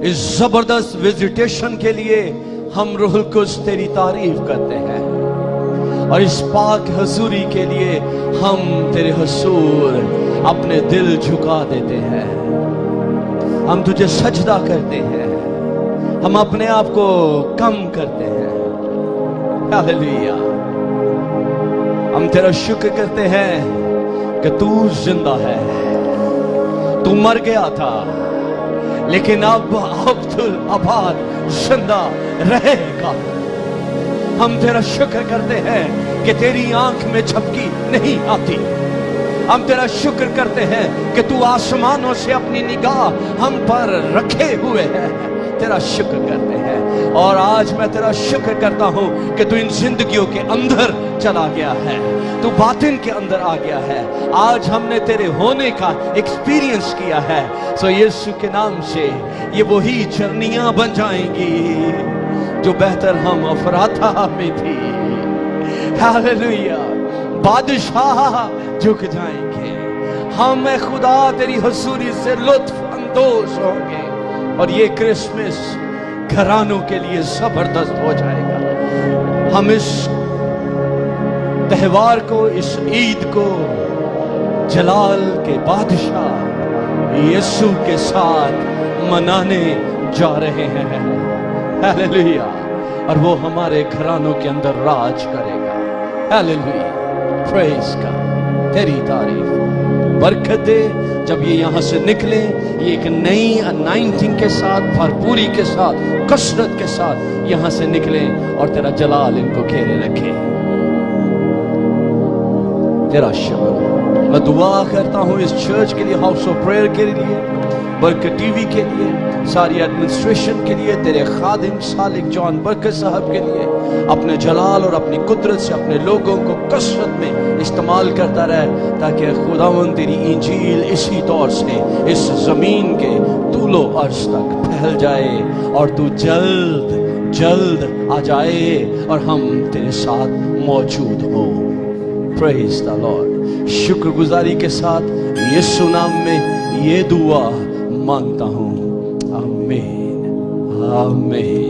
इस जबरदस्त विजिटेशन के लिए हम रूहुल कुद्स तेरी तारीफ करते हैं और इस पाक हजूरी के लिए हम तेरे हजूर अपने दिल झुका देते हैं। हम तुझे सजदा करते हैं, हम अपने आप को कम करते हैं। हालेलुया। हम तेरा शुक्र करते हैं कि तू जिंदा है। तू मर गया था लेकिन अब अब्दुल आबाद जिंदा रहेगा। हम तेरा शुक्र करते हैं कि तेरी आंख में झपकी नहीं आती। हम तेरा शुक्र करते हैं कि तू आसमानों से अपनी निगाह हम पर रखे हुए है। तेरा शुक्र करते हैं और आज मैं तेरा शुक्र करता हूं कि तू इन जिंदगियों के अंदर चला गया है, तू बातिन के अंदर आ गया है। आज हमने तेरे होने का एक्सपीरियंस किया है। सो यीशु के नाम से ये वही चरनियां बन जाएंगी जो बेहतर हम अफराता में थी। हालेलुया। बादशाह झुक जाएंगे, हम खुदा तेरी हजूरी से लुत्फ अंदोज होंगे और ये क्रिसमस घरानों के लिए जबरदस्त हो जाएगा। हम इस त्योहार को, इस ईद को जलाल के बादशाह यीशु के साथ मनाने जा रहे हैं। हालेलुया। और वो हमारे घरानों के अंदर राज करेगा। हालेलुया, प्रेज गॉड, तेरी तारीफ, बरकत दे। जब ये यहाँ से निकले, ये एक नई अनाइंटिंग के साथ, भरपूरी के साथ, कसरत के साथ यहाँ से निकले और तेरा जलाल इनको घेरे रखे। तेरा शुक्र। मैं दुआ करता हूँ इस चर्च के लिए, हाउस ऑफ प्रेयर के लिए, बरकत टीवी के लिए, सारी एडमिनिस्ट्रेशन के लिए, तेरे खादिम सालिक जॉन बरकत साहब के लिए, अपने जलाल और अपनी कुदरत से अपने लोगों को कसरत में इस्तेमाल करता रहे, ताकि खुदावंद तेरी इंजील इसी दौर से इस जमीन के तूलो अर्ज तक फैल जाए और तू जल्द जल्द आ जाए और हम तेरे साथ मौजूद हो। Praise the Lord. शुक्रगुजारी के साथ यीशु नाम में ये दुआ मांगता हूँ, आमीन आमीन।